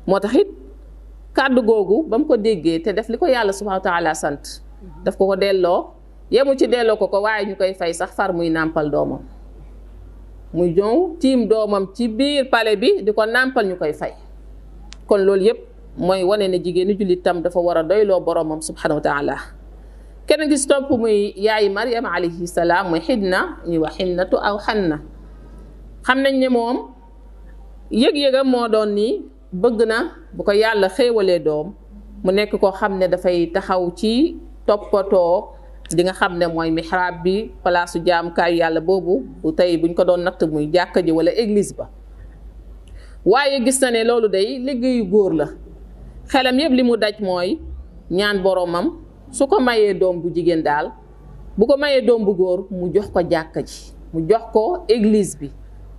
moo tax it kàddu googu ba mu ko déggee te def li ko yàlla subhanahu wa taala sant daf ko delloo yemu ci delloo ko waaye ñu koy fay sax far muy nàmpal doomam muy ñëw tiim doomam ci biir palais bi di ko nàmpal ñu koy fay. kon loolu yëpp mooy wane ne jigéenu jullit tam dafa war a doyloo boromam subhanahu wa taala. kenn gis topp muy yaayi Maryam alayhi salaam muy Xidna ñuy wax Xinnatu aw Xanna. xam nañ ne moom yëg-yëgam moo doon ni bëgg na bu ko yàlla xéewalee doom mu nekk koo xam ne dafay taxaw ci toppatoo di nga xam ne mooy mihrab bi palaasu jaamukaayu yàlla boobu bu tey buñ ko doon natt muy jàkka ji wala église ba. waaye gis na ne loolu day liggéeyu góor la xelam yëpp li mu daj mooy ñaan boromam su ko mayee doom bu jigéen daal bu ko mayee doom bu góor mu jox ko jàkka ji mu jox ko église bi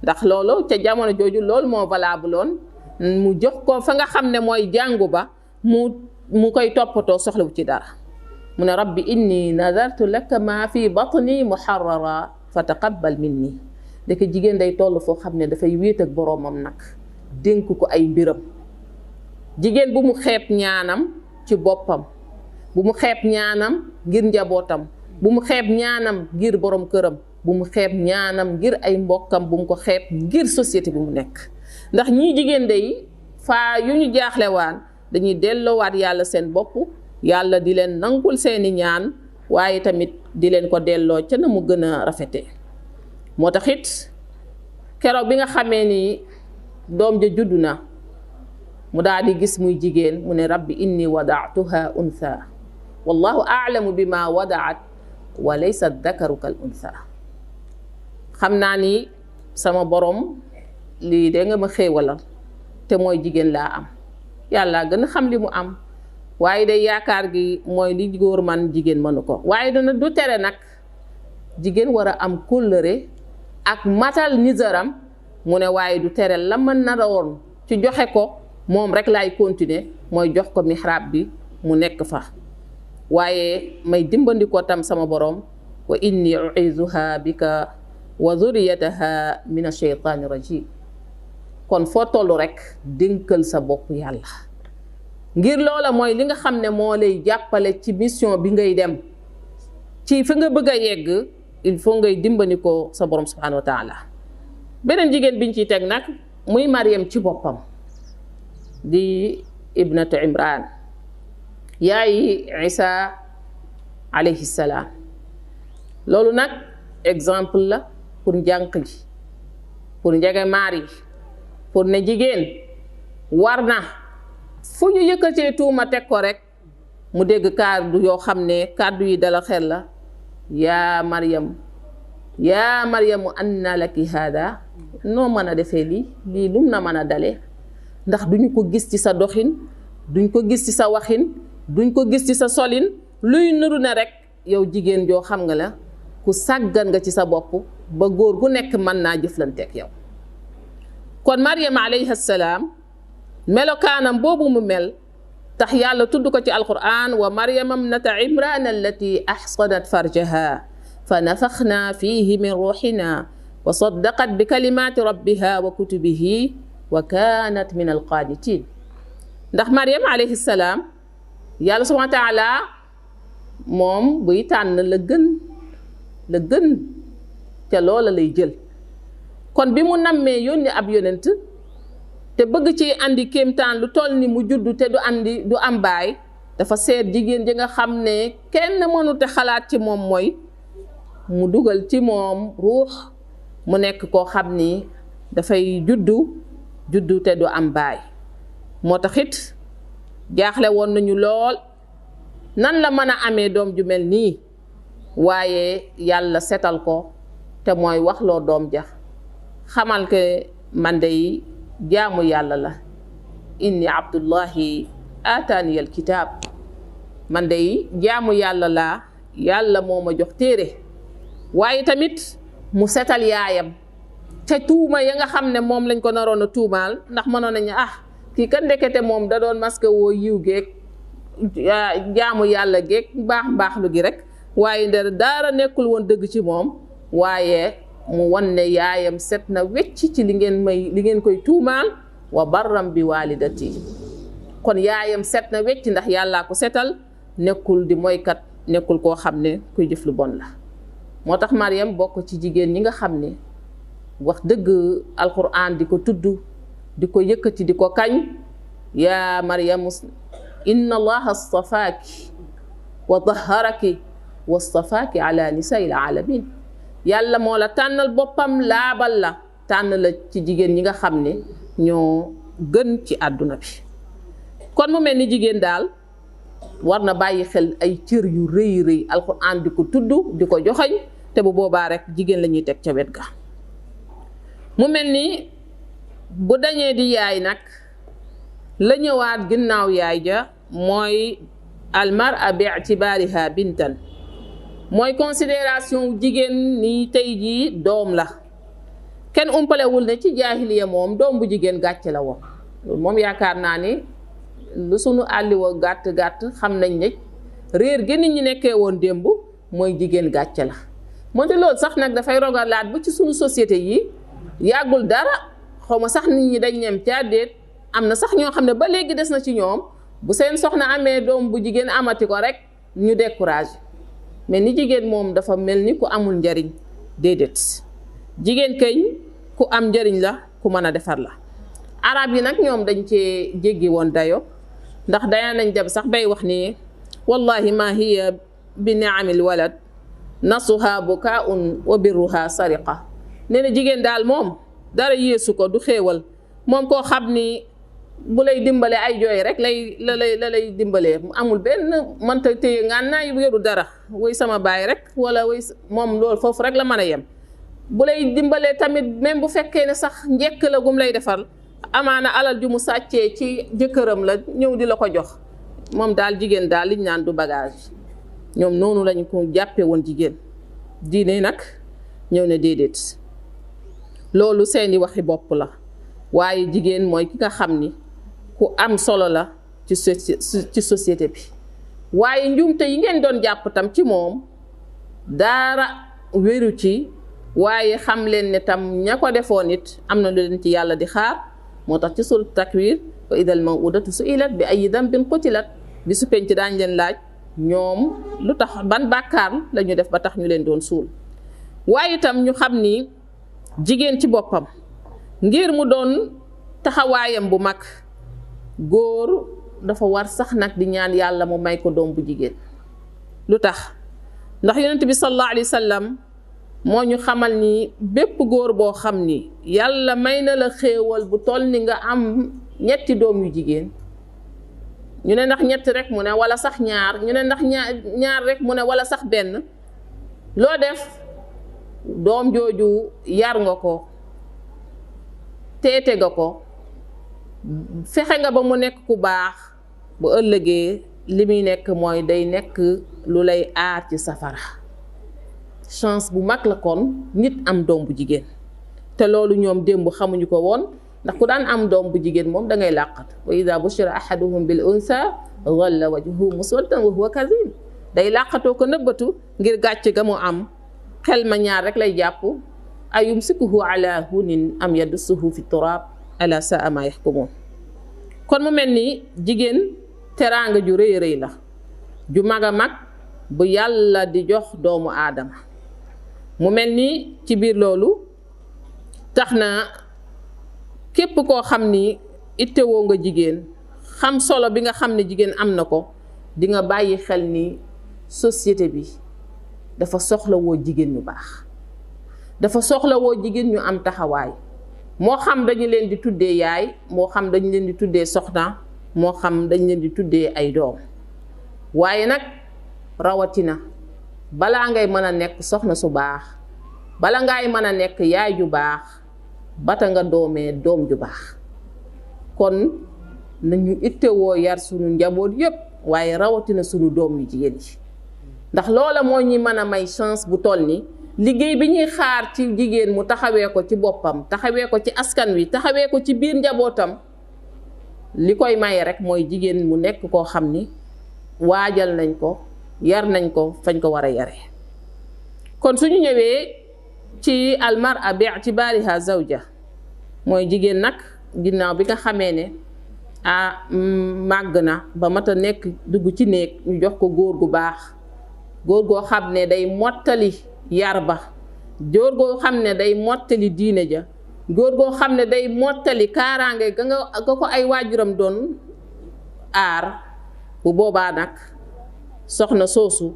ndax loolu ca jamono jooju loolu moo valable woon mu jox ko fa nga xam ne mooy jàngu ba mu koy toppatoo soxlawu ci dara. mu ne rabbi inni nadartu laka ma fi batni muharrara fa taqabbal minni. dëkk jigéen day toll foo xam ne dafay wéet ak boromam nag dénk ko ay mbiram. jigéen bu mu xeeb ñaanam ci boppam, bu mu xeeb ñaanam ngir njabootam, bu mu xeeb ñaanam ngir borom këram, bu mu xeeb ñaanam ngir ay mbokkam, bu mu ko xeeb ngir société bi mu nekk. ndax ñii jigéen day faa yu ñu jaaxlewaan dañuy delloowaat yàlla seen bopp, yàlla di leen nangul seeni ñaan, waaye tamit di leen ko delloo ca na mu gën a rafete. moo tax it keroog bi nga xamee ni doom ja juddu na mu daal di gis muy jigéen mu ne rabbi inni wadaatuha untha wallahu aalamu bima wadaat wa laysa dakaru kal untha. xam naa ni sama borom lii de nga ma xéewalal te mooy jigéen laa am, yàlla gën a xam li mu am, waaye day yaakaar gi mooy li góor man jigéen mënu ko. waaye dana du tere nag jigéen war a am kóllëre ak matal nizaram, mu ne waaye du tere la mën na woon ci joxe ko moom rek laay continuer, mooy jox ko mihrab bi mu nekk fa. waaye may dimbandi ko tam sama borom wa inni u'izuha bika wa zurriyataha min ash-shaytani rajim. kon foo tollu rek dénkal sa bopp yàlla, ngir loola mooy li nga xam ne moo lay jàppale ci mission bi ngay dem, ci fi nga bëgg a yegg. il faut ngay dimbali ko sa borom subhanahu wa taala. beneen jigéen biñ ciy teg nag muy Maryam ci boppam di ibnatu Imran, yaayi Isa alayhi salaam. loolu nag exemple la pour njànq ji, pour njege maar yi, pour ne jigéen war na fu ñu yëkkatee tuuma teg ko rek mu dégg kàddu yoo xam ne kàddu yi dala xel la. yaa Maryamu anna laki hada, noo mën a defee lii lum na mën a dale, ndax duñu ko gis ci sa doxin, duñ ko gis ci sa waxin, duñ ko gis ci sa solin, luy nuru ne rek yow jigéen joo xam nga la ku sàggan nga ci sa bopp ba góor gu nekk mën naa jëflanteek yow. kon Maryam alayha salaam melokaanam boobu mu mel tax yàlla tudd ko ci alquran wa Maryama ibnata Imran allati ahsanat farjaha fa nafaxna fihi min ruuxina wa saddaqat bi kalimati rabbiha wa kutubihi wa kanat min alqaanitin. ndax Maryam alayhi salaam yàlla subhanahu wa taala moom buy tànn la gën ca loola lay jël. kon bi mu nammee yónni ab yonent te bëgg ci andi kéemtaan lu toll ni mu juddu te du am baay, dafa seet jigéen ji nga xam ne kenn mënut a xalaat ci moom mooy mu dugal ci moom ruux mu nekk koo xam ni dafay juddu te du am baay. moo tax it jaaxle woon nañu lool nan la mën a amee doom ju mel nii, waaye yàlla setal ko te mooy waxloo doom ja xamal ke man dey jaamu yàlla la, inni abdullahi ataani alkitab, man dey jaamu yàlla laa, yàlla moo ma jox téere. waaye tamit mu setal yaayam te tuuma ya nga xam ne moom lañ ko naroon a tuumaal, ndax mënoon nañu kii kan ndekete moom da doon masque woo yiw geeg jaamu yàlla geeg mbaax lu gi rek, waaye dara nekkul woon dëgg ci moom. waaye mu wan ne yaayam set na wecc ci li ngeen koy tuumaal wa barram bi walidati, kon yaayam set na wecc ndax yàllaa ko setal nekkul di moykat nekkul koo xam ne kuy jëf lu bon la moo tax Maryam bokk ci jigéen ñi nga xam ne wax dëgg alquran di ko tudd di ko yëkkati di ko kañ yaa Maryam inna allaha astafaaki wa taharaki wastafaaki ala nisaa'il alamin yàlla moo la tànnal boppam laabal la tànn la ci jigéen ñi nga xam ne ñoo gën ci àdduna bi kon mu mel ni jigéen daal war na bàyyi xel ay cër yu rëy rëy alxuraan di ko tudd di ko joxoñ te bu boobaa rek jigéen la ñuy teg ca wet ga mu mel ni bu dañee di yaay nag la ñëwaat ginnaaw yaay ja mooy almara bi itibaariha bintan mooy considération jigéen ni tey jii doom la kenn umpalewul ne ci jaahiliya moom doom bu jigéen gàcce la woon loolu moom yaakaar naa ni lu sunu àlliwa gàtt-gàtt xam nañ ne réer gi nit ñi nekkee woon démb mooy jigéen gàcce la moonte loolu sax nag dafay rogalaat ba ci sunu société yi yàggul dara xaw ma sax nit ñi dañ ñem ca déet am na sax ñoo xam ne ba léegi des na ci ñoom bu seen soxna amee doom bu jigéen amati ko rek ñu découragé mais ni jigéen moom dafa mel ni ku amul njariñ déedéet jigéen kay ku am njariñ la ku mën a defar la arab yi nag ñoom dañ cee jéggi woon dayo ndax daya nañ dem sax bay wax ni wallahi ma hiya bi ni'amil walad nasuha bukaa'un wa birruha sariqa nee na jigéen daal moom dara yéesu ko du xéewal moom koo xam ni bu lay dimbale ay jooy rek la lay dimbalee amul benn mënta téye ngaan naa yoru dara woy sama baay rek wala woy moom loolu foofu rek la mën a yem bu lay dimbalee tamit même bu fekkee ne sax njekk la gum lay defal amaana alal ju mu sàccee ci jëkkëram la ñëw di la ko jox moom daal jigéen daal liñ naan du bagage ñoom noonu lañu ko jàppee woon jigéen diine nag ñëw ne déedéet loolu seeni waxi bopp la waaye jigéen mooy ki nga xam ni ku am solo la ci société bi waaye njuumte yi ngeen doon jàpp tam ci moom dara wéru ci waaye xam leen ne tam ña ko defoon it am na lu leen ci yàlla di xaar moo tax ci surat takwir wa idal mawudatu su'ilat bi ayyi dambin qutilat bi su penc daañ leen laaj ñoom lu tax ban bàkkaar la ñu def ba tax ñu leen doon suul waaye itam ñu xam ni jigéen ci boppam ngir mu doon taxawaayam bu mag góor dafa war sax nag di ñaan yàlla mu may ko doom bu jigéen lu tax ndax yonent bi sallallahu alayhi wa sallam moo ñu xamal ni bépp góor boo xam ni yàlla may na la xéewal bu toll ni nga am ñetti doom yu jigéen ñu ne ndax ñett rek mu ne wala sax ñaar ñu ne ndax ñaar rek mu ne wala sax benn loo def doom jooju yar nga ko teete nga ko fexe nga ba mu nekk ku baax bu ëllëgee li muy nekk mooy day nekk lu lay aar ci safara chance bu mag la kon nit am doom bu jigéen te loolu ñoom démb xamuñu ko woon ndax ku daan am doom bu jigéen moom da ngay làqat wa ida bushira ahaduhum bil unsa dhalla wajhuhu muswaddan wa huwa kadhib day làqatoo ko nëbbatu ngir gàcce ga mu am xel ma ñaar rek lay jàpp ayumsikuhu ala hunin am yadussuhu fi turab ala saa ma yaxkumun kon mu mel ni jigéen teraanga ju rëy rëy la ju mag a mag bu yàlla di jox doomu aadama mu mel ni ci biir loolu tax na képp koo xam ni ittewoo nga jigéen xam solo bi nga xam ne jigéen am na ko di nga bàyyi xel ni société bi dafa soxla woo jigéen ñu baax dafa soxla woo jigéen ñu am taxawaay moo xam dañu leen di tuddee yaay moo xam dañu leen di tuddee soxna moo xam dañu leen di tuddee ay doom waaye nag rawatina balaa ngay mën a nekk soxna su baax bala ngay mën a nekk yaay ju baax bata nga doomee doom ju baax kon nañu ittewoo yar sunu njaboot yépp waaye rawatina sunu doom yu jigéen yi ndax loola moo ñi mën a may chance bu toll ni liggéey bi ñuy xaar ci jigéen mu taxawee ko ci boppam taxawee ko ci askan wi taxawee ko ci biir njabootam li koy maye rek mooy jigéen mu nekk koo xam ni waajal nañ ko yar nañ ko fañ ko war a yare kon suñu ñëwee ci almar'a bi i'tibaariha zawja mooy jigéen nag ginnaaw bi nga xamee ne màgg na ba mat a nekk dugg ci néeg ñu jox ko góor gu baax, góor goo xam ne day mottali yar ba, góor goo xam ne day mottali diine ja, góor goo xam ne day mottali kaaraange ga ko ay waajuram doon aar. bu boobaa nag soxna soosu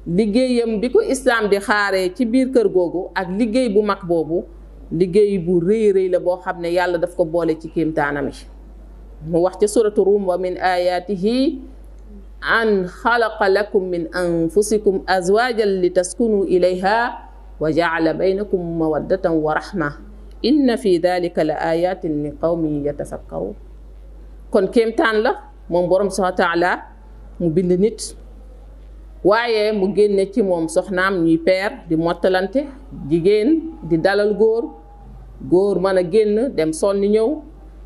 liggéeyam bi ko islaam di xaaree ci biir kër googu ak liggéey bu mag boobu liggéey bu rëy rëy la boo xam ne yàlla daf ko boole ci kéemtaanam yi. mu wax ca suratu Rum wa min ayatihi an xalaqa lakum min anfusikum azwajan li taskunu ilayha wa jaala baynakum mawaddatan wa rahma inna fi dalika la ayatin li qawmin yatafakkarun. kon kéemtaan la moom borom subhanahu wa taala mu bind nit waaye mu génne ci moom soxnaam ñuy peer di mottalante, jigéen di dalal góor, góor mën a génn dem sonni ñëw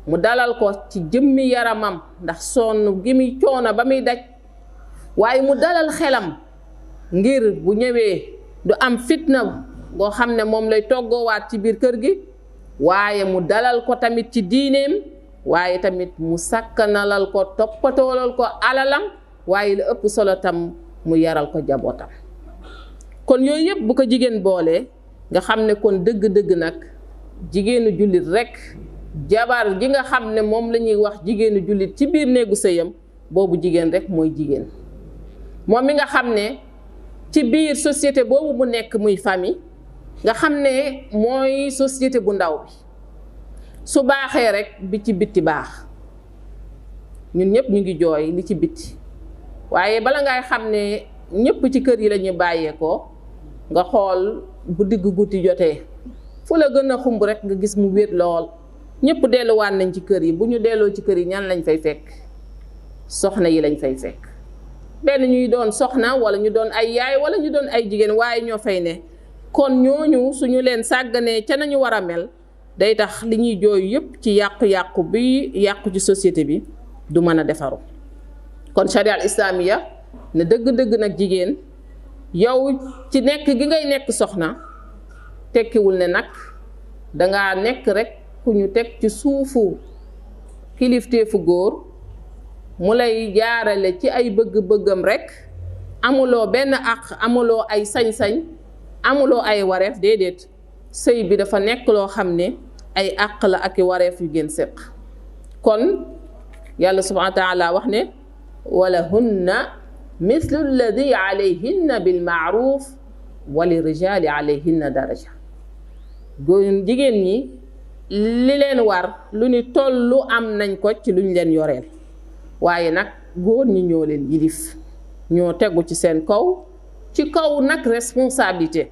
mu dalal ko ci jëmmi yaramam ndax sonn gi muy coono ba muy daj, waaye mu dalal xelam ngir bu ñëwee du am fitna boo xam ne moom lay toggoowaat ci biir kër gi, waaye mu dalal ko tamit ci diineem, waaye tamit mu sakkanalal ko toppatoolal ko alalam, waaye la ëpp solo tam mu yaral ko jabootam. kon yooyu yëpp bu ko jigéen boolee nga xam ne kon dëgg-dëgg nag jigéenu jullit rekk, jabar ji nga xam ne moom la ñuy wax jigéenu jullit ci biir néegu sëyam, boobu jigéen rekk mooy jigéen. moom mi nga xam ne ci biir société boobu mu nekk muy famille nga xam ne mooy société bu ndaw bi, su baaxee rekk bi ci bitti baax. ñun ñëpp ñu ngi jooy li ci bitti, waaye bala ngay xam ne ñëpp ci kër yi la ñu bàyyeekoo nga xool bu digg guddi jotee fu la gën a xumb rekk nga gis mu wéet lool. ñëpp delluwaat nañ ci kër yi, bu ñu delloo ci kër yi ñan lañ fay fekk? soxna yi lañ fay fekk. benn ñuy doon soxna walla ñu doon ay yaay walla ñu doon ay jigéen, waaye ñoo fay ne. kon ñooñu suñu leen sàgganee ca nañu war a mel day tax li ñuy jooy yëpp ci yàqu-yàqu bi yàqu ci société bi du mën a defaru. kon sharia al islamiya ne dëgg-dëgg nag jigéen yow ci nekk gi ngay nekk soxna tekkiwul ne nag dangaa nekk rekk ku ñu teg ci suufu kilifteefu góor mu lay jaarale ci ay bëgg-bëggam rekk, amuloo benn àq, amuloo ay sañ-sañ, amuloo ay wareef. déedéet, sëy bi dafa nekk loo xam ne ay àq la ak i wareef yu gën séq. kon yàlla subhanahu wa taala wax ne walahunna mithlu alladi alayhinna bilmaaruf wa lirijali alayhinna daraja. góor jigéen ñi li leen war lu ni tollu am nañ ko ci luñ leen yoreel, waaye nag góor ñi ñoo leen yilif, ñoo tegu ci seen kaw, ci kaw nag responsabilité.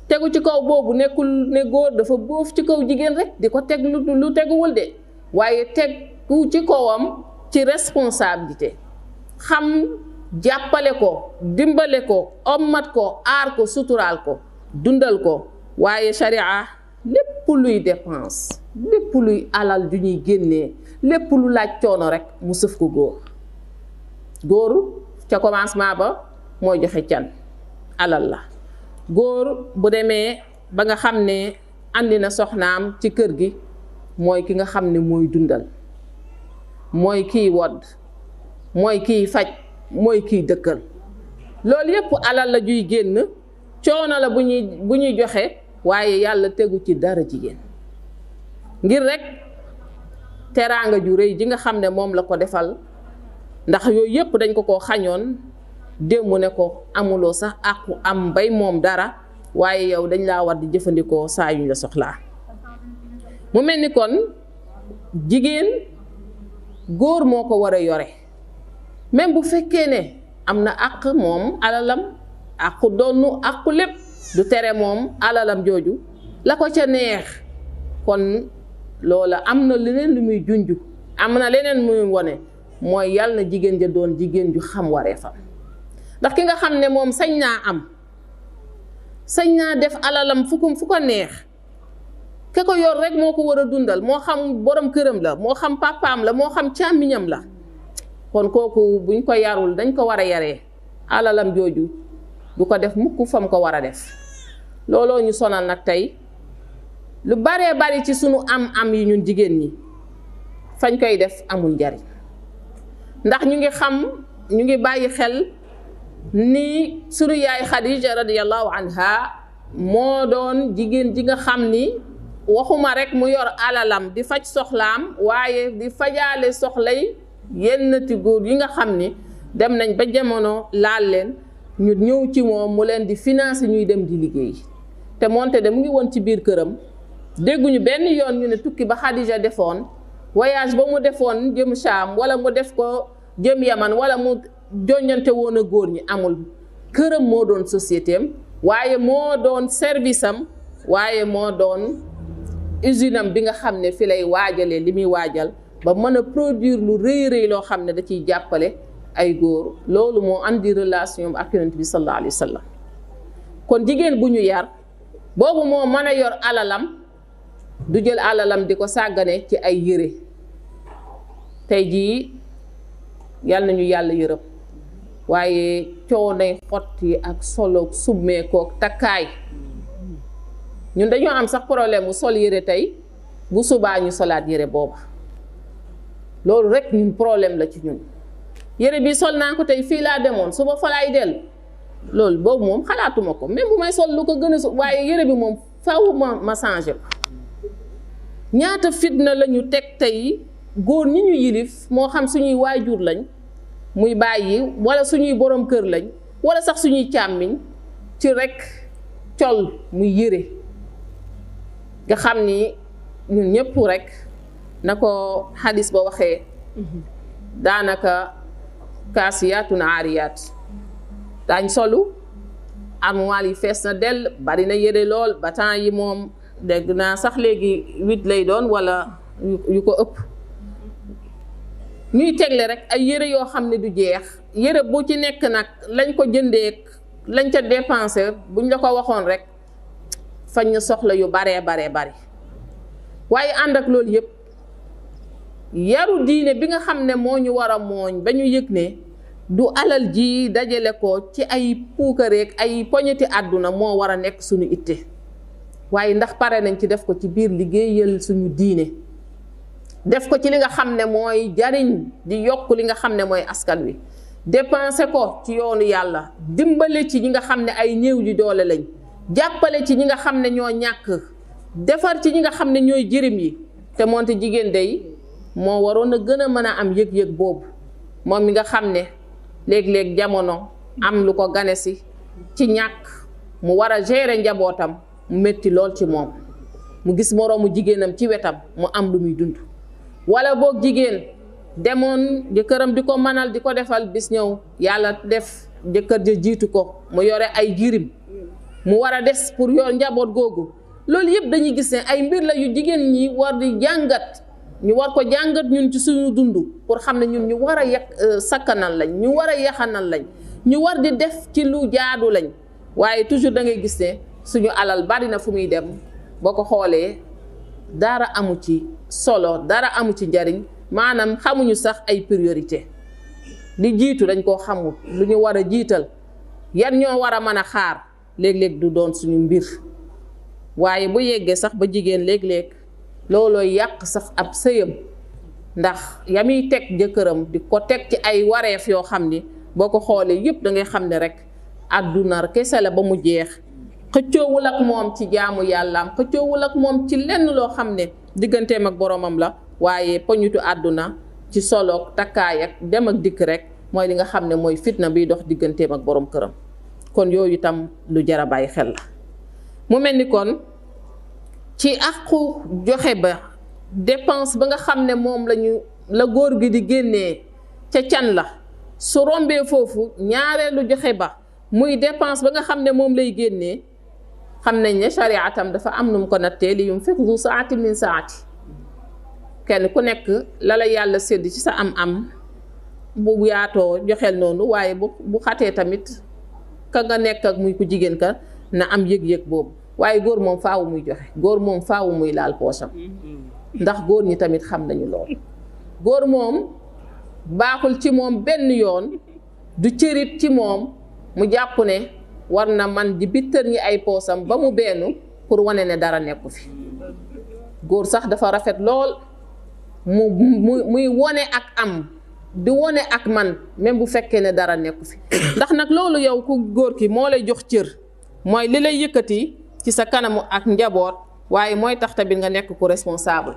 tegu ci kaw boobu nekkul ne góor dafa bóof ci kaw jigéen rek di ko teg lu teguwul de, waaye tegu ci kawam ci responsabilité, xam jàppale ko, dimbale ko, ommat ko, aar ko, suturaal ko, dundal ko. waaye sharia lépp luy dépense, lépp luy alal ju ñuy génnee, lépp lu laaj coono rek mu sëf ko góor. góor ca commencement ba mooy joxe can, alal la. góor bu demee ba nga xam ne andi na soxnaam ci kër gi mooy ki nga xam ne mooy dundal, mooy kiy wodd, mooy kiy faj, mooy kiy dëkkal. loolu yépp alal la juy génn, coono la bu ñuy joxe, waaye yàlla tegu ci dara jigéen ngir rekk teraanga ju rëy ji nga xam ne moom la ko defal. ndax yooyu yépp dañ ko xañoon démb ne ko amuloo sax àqu am bay moom dara, waaye yow dañ laa war di jëfandikoo saa yuñ la soxlaa. mu mel ni kon jigéen góor moo ko war a yore, même bu fekkee ne am na àq moom alalam, àqu donnu, àqu lépp, du tere moom alalam jooju la ko ca neex. kon loola am na leneen lu muy junju, am na leneen muy wone, mooy yàlla na jigéen ja doon jigéen ju xam wareefam. ndax ki nga xam ne moom sañ naa am, sañ naa def alalam fu ko neex, ke ko yor rek moo ko war a dundal, moo xam borom këram la, moo xam papaam la, moo xam càmmiñam la. kon kooku buñ ko yarul dañ ko war a yaree, alalam jooju du ko def mukk fam ko war a def. looloo ñu sonal nag tey lu baree bari ci sunu am-am yi ñun jigéen ñi, fañ koy def amul njariñ ndax ñu ngi bàyyi xel ni sunu yaay Khadija radiyallahu anha moo doon jigéen ji nga xam ni waxuma rek mu yor alalam di faj soxlaam waaye di fajaale soxlay yennati góor yi nga xam ni dem nañ ba jamono laal leen ñu ñëw ci moom mu leen di financer ñuy dem di liggéey te moonte de mu ngi woon ci biir këram dégguñu benn yoon ñu ne tukki ba Khadija defoon voyage ba mu defoon jëm Sham wala mu def ko jëm Yaman wala mu joññante woon a góor ñi amul. këram moo doon société am waaye moo doon service am waaye moo doon usine am bi nga xam ne fi lay waajalee li muy waajal ba mën a produire lu rëy rëy loo xam ne da ciy jàppale ay góor loolu moo andi relation ak yonent bi sallallahu alayhi wa sallam kon jigéen bu ñu yar boobu moo mën a yor alalam du jël alalam di ko sàggane ci ay yére tey jii yal nañu yàlla yërëm waaye coonay xotti ak solo summeekook takkaay ñun dañoo am sax problème mu sol yére tey bu subaa ñu solaat yére booba loolu rek ñun problème la ci ñun yére bi sol naa ko tey fii laa demoon suba fa laay dellu loolu boobu moom xalaatuma ko même bu may sol lu ko gën a waaye yére bi moom faw ma changé ko ñaata fitna la ñu teg tey góor ñi ñu yilif moo xam suñuy waajur lañ muy bàyyi wala suñuy borom kër lañ wala sax suñuy càmmiñ ci rek col muy yére nga xam ni ñun ñëpp rek na ko xadis ba waxee daanaka kaasiyaatun aariyaat daañ solu armoire yi fees na dell bari na yére lool ba temps yi moom dégg naa sax léegi 8 lay doon wala yu ko ëpp ñuy tegle rek ay yére yoo xam ne du jeex yére bu ci nekk nag lañ ko jëndee lañ ca dépensé buñ la ko waxoon rek fañ na soxla yu baree bari waaye ànd ak loolu yëpp yaru diine bi nga xam ne moo ñu war a mooñ ba ñu yëg ne du alal ji dajale ko ci ay puukareek ay poñeti àdduna moo war a nekk suñu itte waaye ndax pare nañ ci def ko ci biir liggéeyal suñu diine def ko ci li nga xam ne mooy jariñ di yokk li nga xam ne mooy askan wi dépenser ko ci yoonu yàlla dimbale ci ñi nga xam ne ay néew ji doole lañ jàppale ci ñi nga xam ne ñoo ñàkk defar ci ñi nga xam ne ñooy jërim yi te moonte jigéen day moo waroon a gën a mën a am yëg-yëg boobu moom mi nga xam ne léeg-léeg jamono am lu ko gane si ci ñàkk mu war a gérer njabootam mu metti lool ci moom mu gis moroomu jigéenam ci wetam mu am lu muy dund wala boog jigéen demoon jëkkëram di ko mënal di ko defal bis ñëw yàlla def jëkkër ja jiitu ko mu yore ay jirim mu war a des pour yor njaboot googu loolu yëpp dañuy gis ne ay mbir la yu jigéen ñi war di jàngat ñu war ko jàngat ñun ci suñu dund pour xam ne ñun ñu war a sakkanal lañ ñu war a yaxanal lañ ñu war di def ci lu jaadu lañ waaye toujours da ngay gis ne suñu alal bari na fu muy dem boo ko xoolee dara amu ci solo dara amu ci njariñ maanaam xamuñu sax ay priorité li jiitu dañ koo xamul lu ñu war a jiital yan ñoo war a mën a xaar léeg-léeg du doon suñu mbir waaye bu yeggee sax ba jigéen léeg-léeg loolooy yàq sax ab sëyam ndax yamuy teg jëkkëram di ko teg ci ay wareef yoo xam ni boo ko xoolee yëpp da ngay xam ne rek àdduna kese la ba mu jeex xëccoowul ak moom ci jaamu yàllaam xëccoowul ak moom ci lenn loo xam ne digganteem ak boromam la waaye poñitu àdduna ci soloog takkaay ak dem ak dikk rek mooy li nga xam ne mooy fitna biy dox digganteem ak borom këram kon yooyu itam lu jar a bàyyi xel la mu mel ni kon ci àqu joxe ba dépense ba nga xam ne moom la góor gi di génnee ca can la su rombee foofu ñaareelu joxe ba muy dépense ba nga xam ne moom lay génnee xam nañ ne shariatam dafa am nu mu ko nattee li yunfiq zu saati min saati kenn ku nekk la la yàlla sédd ci sa am-am bu yaatoo joxeel noonu waaye bu xatee tamit ka nga nekk ak muy ku jigéen ka na am yëg-yëg boobu waaye góor moom faawu muy joxe góor moom faawu muy laal poosam ndax góor ñi tamit xam nañu lool góor moom baaxul ci moom benn yoon du cërit ci moom mu jàpp ne war na man di bittër ñi ay poosam ba mu benn pour wane ne dara nekku fi góor sax dafa rafet lool muy wone ak am di wone ak man même bu fekkee ne dara nekku fi ndax nag loolu yow ku góor ki moo lay jox cër mooy li lay yëkkati ci sa kanamu ak njaboot waaye mooy tax tamit nga nekk ku responsable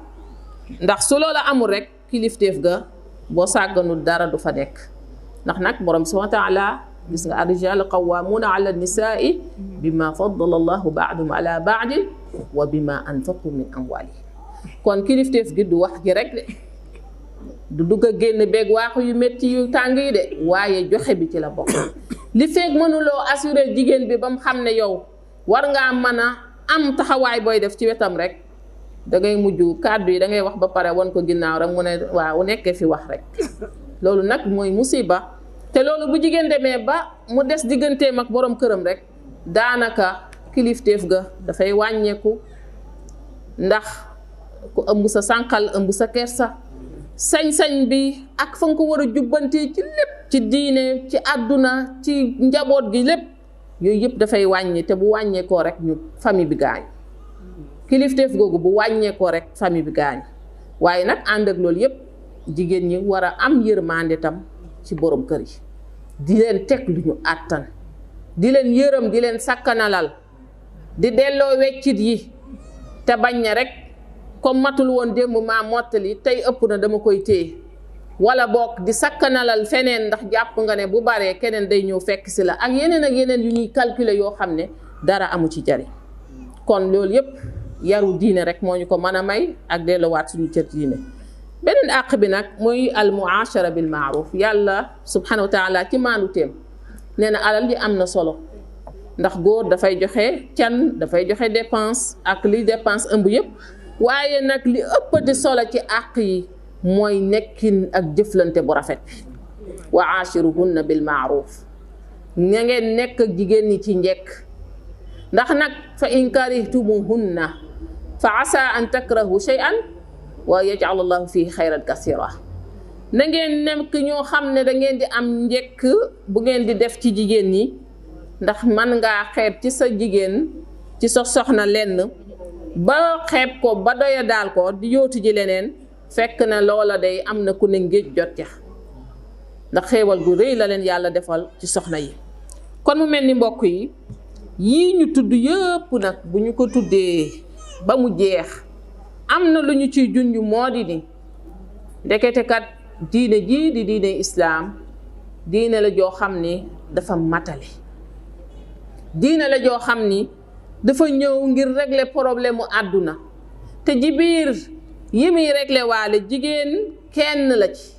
ndax su loola amul rek kilifteef ga boo sàgganul dara du fa nekk ndax nag borom subhanahu wa taala gis nga ar-rijaalu qawwaamuuna ala an-nisaa'i bima faddala allahu ba'dahum ala ba'din wa bima anfaqu min amwaalihim kon kilifteef gi du wax gi rek de du dugg a génn beeg waaxu yu métti yu tàng yi de waaye joxe bi ci la bokk li feeg mënuloo assuré jigéen bi ba mu xam ne yow war ngaa mën a am taxawaay booy def ci wetam rek da ngay mujj kàddu yi da ngay wax ba pare wan ko ginnaaw rek mu ne waaw nekkee fi wax rek loolu nag mooy musiba te loolu bu jigéen demee ba mu des digganteem ak borom këram rek daanaka kilifteef ga dafay wàññeeku ndax ku ëmb sa sànqal ëmb sa kersa sañ-sañ bi ak fa nga ko war a jubbantee ci lépp ci diine ci àdduna ci njaboot gi lépp yooyu yëpp dafay wàññi te bu wàññeekoo rek ñu famille bi gaañu kilifteef googu bu wàññeekoo rek famille bi gaañu waaye nag ànd ak loolu yëpp jigéen ñi war a am yërmande tam ci borom kër yi di leen teg lu ñu àttan di leen yërëm di leen sakkanalal di delloo weccit yi te bañ na rek comme matul woon démb maa mottali tey ëpp na dama koy téye wala boog di sakkanalal feneen ndax jàpp nga ne bu baree keneen day ñëw fekk si la ak yeneen yu ñuy calculer yoo xam ne dara amu ci jariñ kon loolu yépp yaru diine rek moo ñu ko mën a may ak delluwaat suñu cër diine beneen àq bi nag muy al muashara bil maaruf yàlla subhanahu wa taala ci maandu teem nee na alal ji am na solo ndax góor dafay joxe can dafay joxe dépense ak li dépense ëmb yépp waaye nag li ëppati solo ci àq yi mooy nekkin ak jëflante bu rafet bi wa aashiruhunna bil maaruf ña ngeen nekk ak jigéen ñi ci njekk ndax nag fa in karihtumuhunna fa asa an takrahu shay'an wa yaj'al allahu fihi xayran kasira na ngeen nekk ñoo xam ne da ngeen di am njekk bu ngeen di def ci jigéen ñi ndax man ngaa xeeb ci sa jigéen ci sa soxna lenn ba xeeb ko ba doya daal ko di yóotu ji leneen fekk na loola day am na ku ne ngéej jot ca ndax xéewal gu rëy la leen yàlla defal ci soxna yi kon mu mel ni mbokk yi yii ñu tudd yëpp nag bu ñu ko tuddee ba mu jeex am na lu ñu ciy junj moo di ni ndekete kat diine jii di diine islaam diine la joo xam ni dafa matale diine la joo xam ni dafa ñëw ngir régler problème mu àdduna te ji biir yi muy régler waale jigéen kenn la ci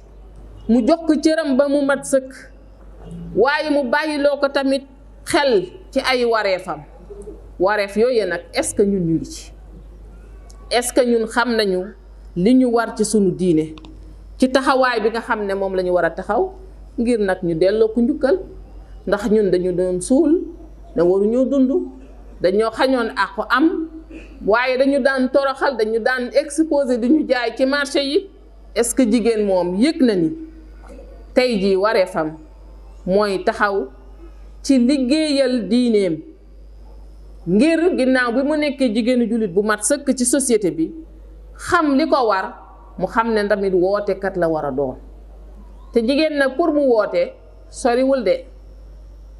mu jox ko cëram ba mu mat sëkk waaye mu bàyyiloo ko tamit xel ci ay wareefam wareef yooyu nag est-ce que ñun ñu ngi ci est-ce que ñun xam nañu li ñu war ci sunu diine ci taxawaay bi nga xam ne moom la ñu war a taxaw ngir nag ñu delloo ko njukkal ndax ñun dañu doon suul ne waruñoo dund dañoo xañoon àqu am waaye dañu daan toroxal dañu daan exposé di ñu jaay ci marché yi est-ce que jigéen moom yëg na ni tey jii wareefam mooy taxaw ci liggéeyal diineem ngir ginnaaw bi mu nekkee jigéenu jullit bu mat sëkk ci société bi xam li ko war mu xam ne tamit wootekat la war a doon te jigéen nag pour mu woote soriwul de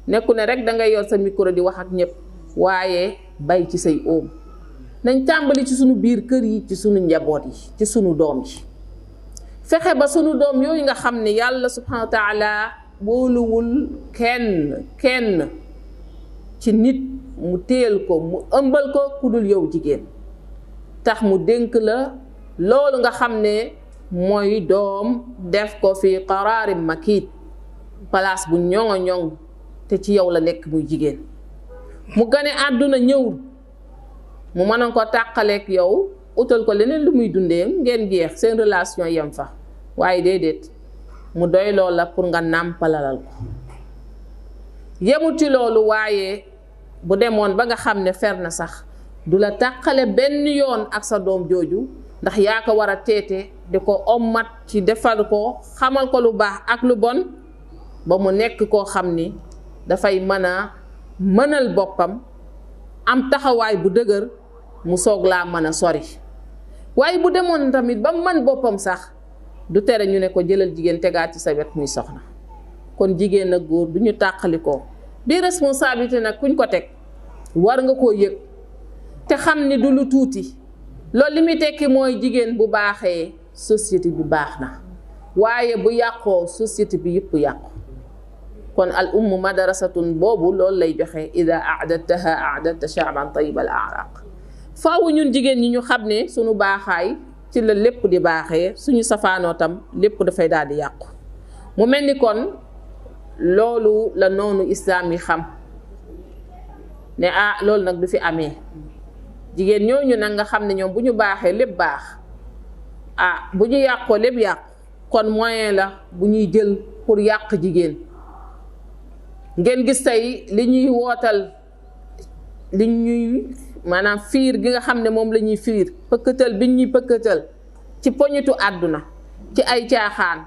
nekku ne rek dangay yor sa micro di wax ak ñëpp waaye bay ci say oom nañ tàmbali ci sunu biir kër yi ci sunu njaboot yi ci sunu doom yi fexe ba sunu doom yooyu nga xam ne yàlla subhanahu wa taala booluwul kenn ci nit mu téel ko mu ëmbal ko ku dul yow jigéen tax mu dénk la loolu nga xam ne mooy doom def ko fi qaraarim makiit place bu ñoŋo ñoŋ te ci yow la nekk muy jigéen mu gane àdduna ñëwul mu mën ko tàqaleeg yow utal ko leneen lu muy dundee ngeen jeex seen relation yem fa waaye déedéet mu doy lool la pour nga nàmpalalal ko yemut ci loolu waaye bu demoon ba nga xam ne fer na sax du la tàqale benn yoon ak sa doom jooju ndax yaa ko war a teete di ko ommat ci defal ko xamal ko lu baax ak lu bon ba mu nekk koo xam ni dafay mën a mënal boppam am taxawaay bu dëgër mu soog laa mën a sori waaye bu demoon tamit ba man boppam sax du tere ñu ne ko jëlal jigéen tegaat ci sa wet muy soxna. kon jigéen ak góor du ñu tàqalikoo bi responsabilité nag kuñ ko teg war nga koo yëg te xam ni du lu tuuti. loolu li muy tekki mooy jigéen bu baaxee société bi baax na waaye bu yàqoo société bi yëpp yàqu. kon al ummu madrasatun boobu loolu lay joxe ida aadattaha aadatta shaaban tayyib al araq. faaw ñun jigéen ñi ñu xam ne suñu baaxaay ci la lépp di baaxee, suñu safaanoo tam lépp dafay daal di yàqu. mu mel ni kon loolu la noonu islaam yi xam ne loolu nag du fi amee. jigéen ñooñu nag nga xam ne ñoom bu ñu baaxee lépp baax bu ñu yàqoo lépp yàqu. kon moyen la bu ñuy jël pour yàq jigéen. ngeen gis tey li ñuy wootal li ñuy maanaam fiir gi nga xam ne moom la ñuy fiir pëkkatal bi ñuy pëkkatal ci poñitu àdduna ci ay caaxaan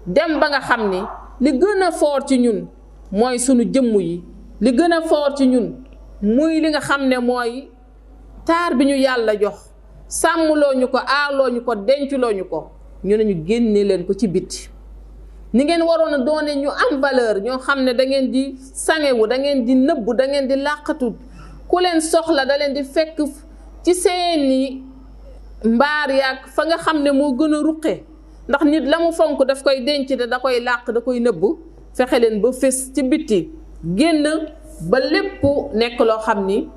dem ba nga xam ni li gën a foor ci ñun mooy sunu jëmm yi, li gën a foor ci ñun muy li nga xam ne mooy taar bi ñu yàlla jox, sàmmloo ñu ko, aarloo ñu ko, dencloo ñu ko, ñu ne ñu génne leen ko ci biti. ni ngeen waroon a doone ñu am valeur, ñoo xam ne da ngeen di sangewu, da ngeen di nëbbu, da ngeen di làqatu, ku leen soxla da leen di fekk ci seeni mbaar yaag fa nga xam ne moo gën a ruqe. ndax nit la mu fonk daf koy denc te da koy làq, da koy nëbbu. fexe leen ba fés ci biti, génn ba lépp nekk loo xam ni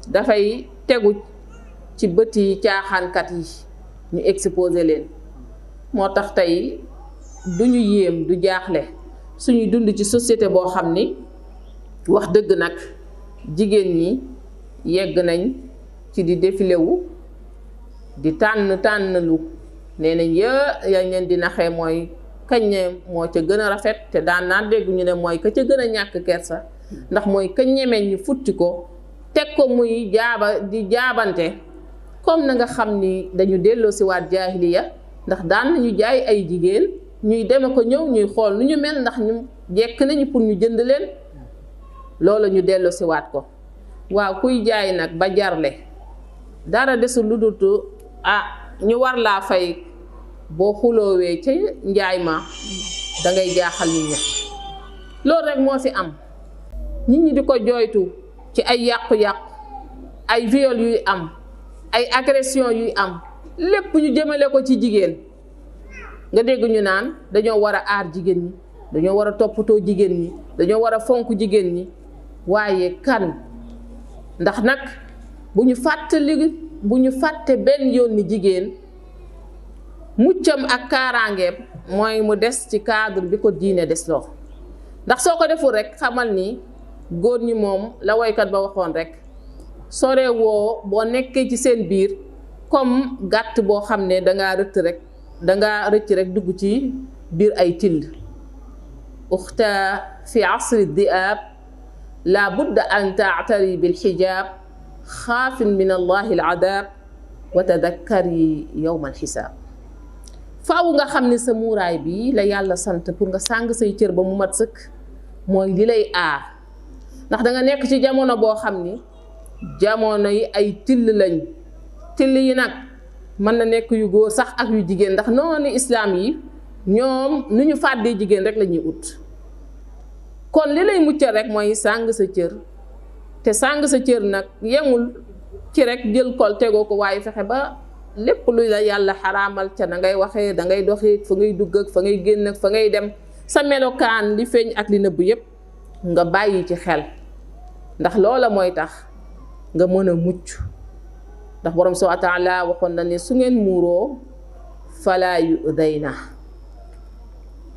dafay tegu ci bëti caaxaankat yi, ñu exposé leen. moo tax tey du ñu yéem du jaaxle suñuy dund ci société boo xam ni wax dëgg nag jigéen ñi yegg nañ ci di défilé wu, di tànn lu nee nañ yañ leen di naxee mooy kañ ne moo ca gën a rafet, te daan naa dégg ñu ne mooy ka ca gën a ñàkk kersa, ndax mooy ka ñemeñ ñu futti ko teg ko muy di jaabante. comme na nga xam ni dañu delloo si waat jaahiliya, ndax daan nañu jaay ay jigéen ñuy deme ko ñëw ñuy xool nu ñu mel, ndax ñu jekk nañu pour ñu jënd leen. loolu ñu delloo si waat ko. waaw kuy jaay nag ba jarle dara desul lu dul ñu war laa fay, boo xuloowee ca njaay ma dangay jaaxal nit ñi. loolu rek moo fi am. nit ñi di ko jooytu ci ay yàqu-yàqu, ay viol yuy am, ay agression yuy am, lépp ñu jëmale ko ci jigéen. nga dégg ñu naan dañoo war a aar jigéen ñi, dañoo war a toppatoo jigéen ñi, dañoo war a fonk jigéen ñi. waaye kan? ndax nag bu ñu fàtte benn yoon ni jigéen muccam ak kaaraangeem mooy mu des ci cadre bi ko diine des loo. ndax soo ko deful rek xamal ni góor ñi moom la woykat ba waxoon rek, sore woo boo nekkee ci seen biir comme gàtt boo xam ne dangaa rëcc rek dugg ci biir ay till. uxta fi asri diab la budda an taatari bil xijaab xaafin min allahi al adab wa tadakkari yowma al xisaab. faaw nga xam ne sa muuraay bi la yàlla sant pour nga sàng say cër ba mu mat sëkk, mooy li lay aar. ndax danga nekk ci jamono boo xam ni jamono yi ay till lañ. till yi nag mën na nekk yu góor sax ak yu jigéen, ndax noonu islaam yi ñoom nu ñu fàddee jigéen rek la ñuy ut. kon li lay muccal rek mooy sàng sa cër, te sàng sa cër nag yemul ci rek jël kol tegoo ko, waaye fexe ba lépp luy la yàlla xaraamal ca na ngay waxee, da ngay doxee, fa ngay dugg ak fa ngay génn ak fa ngay dem, sa melokaan li feeñ ak li nëbb yépp nga bàyyi ci xel. ndax loola mooy tax nga mën a mucc. ndax borom subhaanahu wa taala waxoon na ne su ngeen muuroo falaa yu'dayna.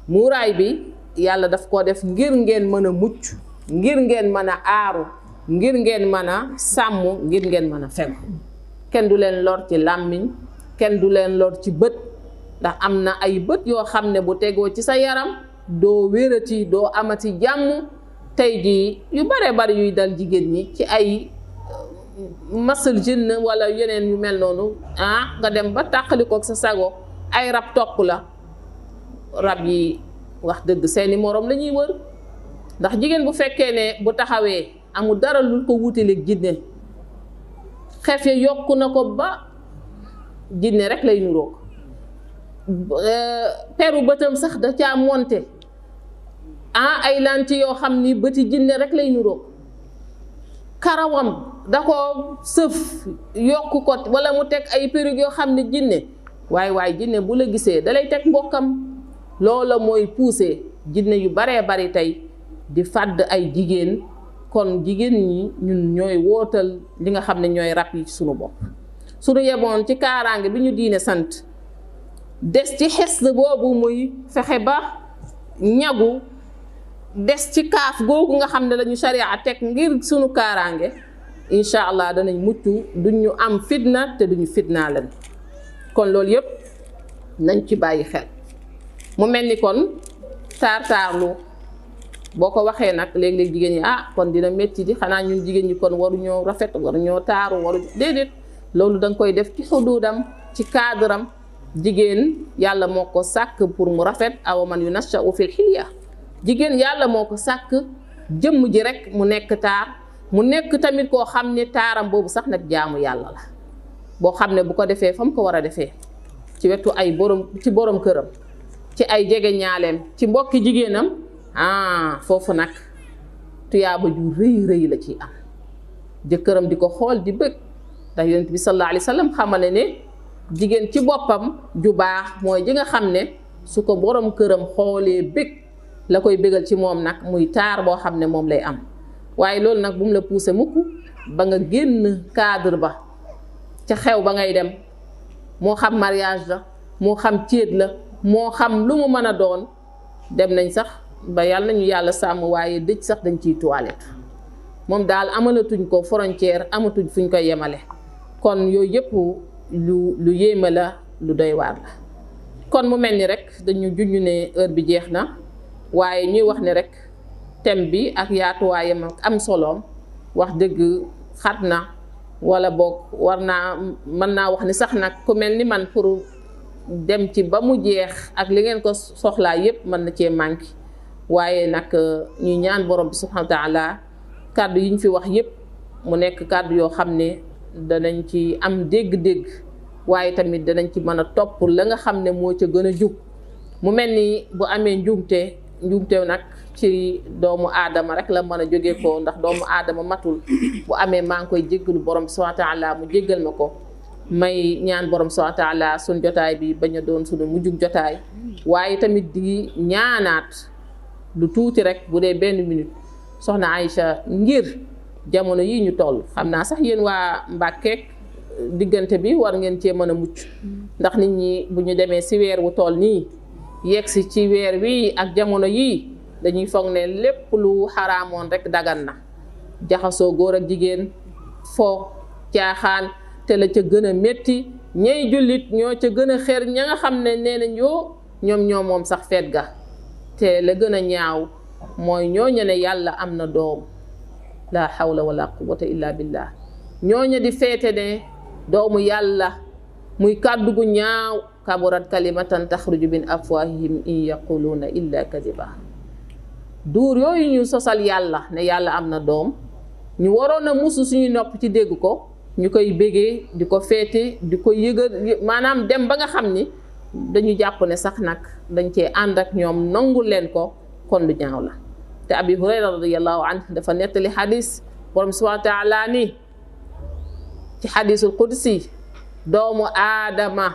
muuraay bi yàlla daf koo def ngir ngeen mën a mucc, ngir ngeen mën a aaru, ngir ngeen mën a sàmm, ngir ngeen mën a fegu. kenn du leen lor ci làmmiñ, kenn du leen lor ci bët, ndax am na ay bët yoo xam ne bu tegoo ci sa yaram doo wérati, doo amati jàmm. tey jii yu bare bari yuy dal jigéen ñi ci ay masal jinn wala yeneen yu mel noonu, nga dem ba tàqalikook sa sago, ay rab topp la. rab yi wax dëgg seeni moroom la ñuy wër, ndax jigéen bu fekkee ne bu taxawee amul dara lu ko wutaleeg jinne, xef ya yokku na ko ba jinne rek lay nuroog peru bëtam sax da caa monte ay lanti yoo xam ni bëti jinne rek lay nuroog karawam da ko sëf yokk ko wala mu teg ay perruque yoo xam ne jinne waaye jinne bu la gisee dalay teg mbokkam loola mooy poussé jinne yu baree bari tey di fàdd ay jigéen kon jigéen ñi ñun ñooy wootal li nga xam ne ñooy rab yi ci sunu bopp sunu yeboon ci kaaraange bi ñu diine sant des ci xes boobu muy fexe ba ñagu des ci kaaf googu nga xam ne lañu sharia teg ngir sunu kaaraange incha allah danañ mucc duñu am fitna te duñu fitnaa leen kon loolu yëpp nañ ci bàyyi xel mu mel ni kon taar-taarlu boo ko waxee nag léeg-léeg jigéen ñi kon dina métti di xanaa ñun jigéen ñi kon waruñoo rafet waruñoo taaru déedéet loolu da nga koy def ci xuduudam ci cadre am jigéen yàlla moo ko sàkk pour mu rafet aw man yunasha'u fil hilya jigéen yàlla moo ko sàkk jëmm ji rek mu nekk taar mu nekk tamit koo xam ne taaram boobu sax nag jaamu yàlla la boo xam ne bu ko defee fa mu ko war a defee ci wetu ay borom këram ci ay jege ñaaleem ci mbokki jigéenam foofu nag tuyaaba ju rëy la ciy am jëkkëram di ko xool di bëgg ndax yonent bi sallallahu alayhi wa sallam xamale ne jigéen ci boppam ju baax mooy ji nga xam ne su ko borom këram xoolee bëgg la koy bëggal ci moom nag muy taar boo xam ne moom lay am waaye loolu nag bu mu la poussé mukk ba nga génn cadre ba ca xew ba ngay dem moo xam mariage la moo xam céet la moo xam lu mu mën a doon dem nañ sax ba yàlla nañu yàlla sàmm waaye dëj sax dañ ciy toilette moom daal amalatuñ ko frontière amatuñ fuñ koy yemale kon yooyu yëpp lu yéeme la lu doy waar la kon mu mel ni rek dañu junj ne heure bi jeex na waaye ñuy wax ne rek thème bi ak yaatuwaayam ak am soloom wax dëgg xat na wala boog mën naa wax ni sax nag ku mel ni man pour dem ci ba mu jeex ak li ngeen ko soxlaa yépp mën na cee manqué waaye nag ñuy ñaan borom bi subhanahu wa taala kàddu yi ñu fi wax yépp mu nekk kàddu yoo xam ne danañ ci am dégg-dégg waaye tamit danañ ci mën a topp la nga xam ne moo ca gën a jub mu mel ni bu amee njuumte nag ci doomu aadama rek la mën a jóge ko ndax doomu aadama matul bu amee maa ngi koy jéggalu borom subhanahu wa taala mu jéggal ma ko may ñaan borom subhanahu wa taala suñ jotaay bi bañ a doon suñu mujjug jotaay waaye tamit di ñaanaat lu tuuti rek bu dee benn minute soxna Aïcha ngir jamono yi ñu toll xam naa sax yéen waa Mbàkkeek diggante bi war ngeen cee mën a mucc ndax nit ñi bu ñu demee si weer wu toll nii yegsi ci weer wi ak jamono yii dañuy foog ne lépp lu xaraamoon rek dagan na jaxasoo góor ak jigéen fo caaxaan te la ca gën a métti ñey jullit ñoo ca gën a xeer ña nga xam ne nee nañ ñoo moom sax feet ga te la gën a ñaaw mooy ñooñu ne yàlla am na doom la hawla wala quwwata illa billah ñooñu di feete ne doomu yàlla muy kàddu gu ñaaw kaburat kalimatan taxruju min afwahihim in yaquluuna illa kadiba duur yooyu ñu sosal yàlla ne yàlla am na doom ñu waroon a musu suñu nopp ci dégg ko ñu koy bégee di ko feete di ko yëgal maanaam dem ba nga xam ni dañu jàpp ne sax nag dañ cee ànd ak ñoom nangul leen ko kon lu ñaaw la te Abi Hurayra radiyallahu anhu dafa nettali xadis borom subhanahu wa taala ni ci xadisul qudsi doomu aadama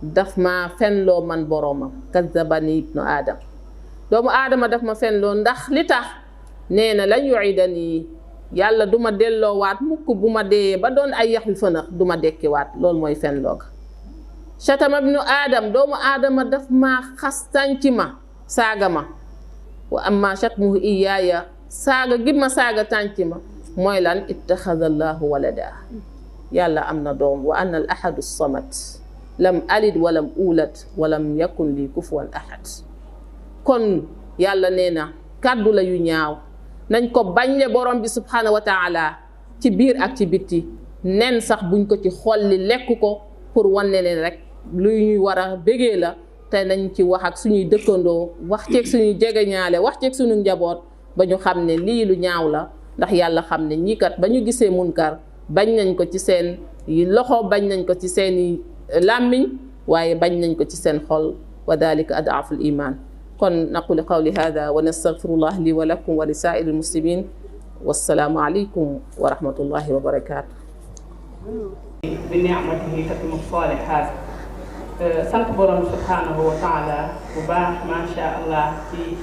daf ma fenloo man boromam kazabani ibnu aadam doomu aadama daf ma fenloo ndax li tax nee na lan yuidani yàlla du ma delloowaat mukk bu ma dee ba doon ay yax yu fënax du ma dekkiwaat loolu mooy fenloo ga shatama ibnu aadam doomu aadama daf ma xas tànc ma saaga ma wa amma shatmuhu iyaaya saaga gi ma saaga tànc ma mooy lan ittaxada allahu walada yàlla am na doom wa anna al ahadu samad lam alid walam uulad walam yakun li kufuwan ahad kon yàlla nee na kàddu la yu ñaaw nañ ko bañle borom bi subhanahu wa taala ci biir ak ci bitti nen sax buñ ko ci xolli lekk ko pour wane leen rek lu ñuy war a bégee la te nañ ci wax ak suñuy dëkkandoo wax ceeg suñuy jegeñaale wax ceeg suñu njaboot ba ñu xam ne lii lu ñaaw la ndax yàlla xam ne ñii kat ba ñu gisee munkar bañ nañ ko ci seen loxo bañ nañ ko ci seeni làmmiñ waaye bañ nañ ko ci seen xol wa dalika ad'afu al iman kon naqulu qawli hada wa nastaghfirullah li wa lakum wa li sa'iril muslimin wassalaamu alaykum wa rahmatullahi wa barakatuh bi ni'matihi tatimmu salihat sant borom subhanahu wa taala bu baax macha allah ci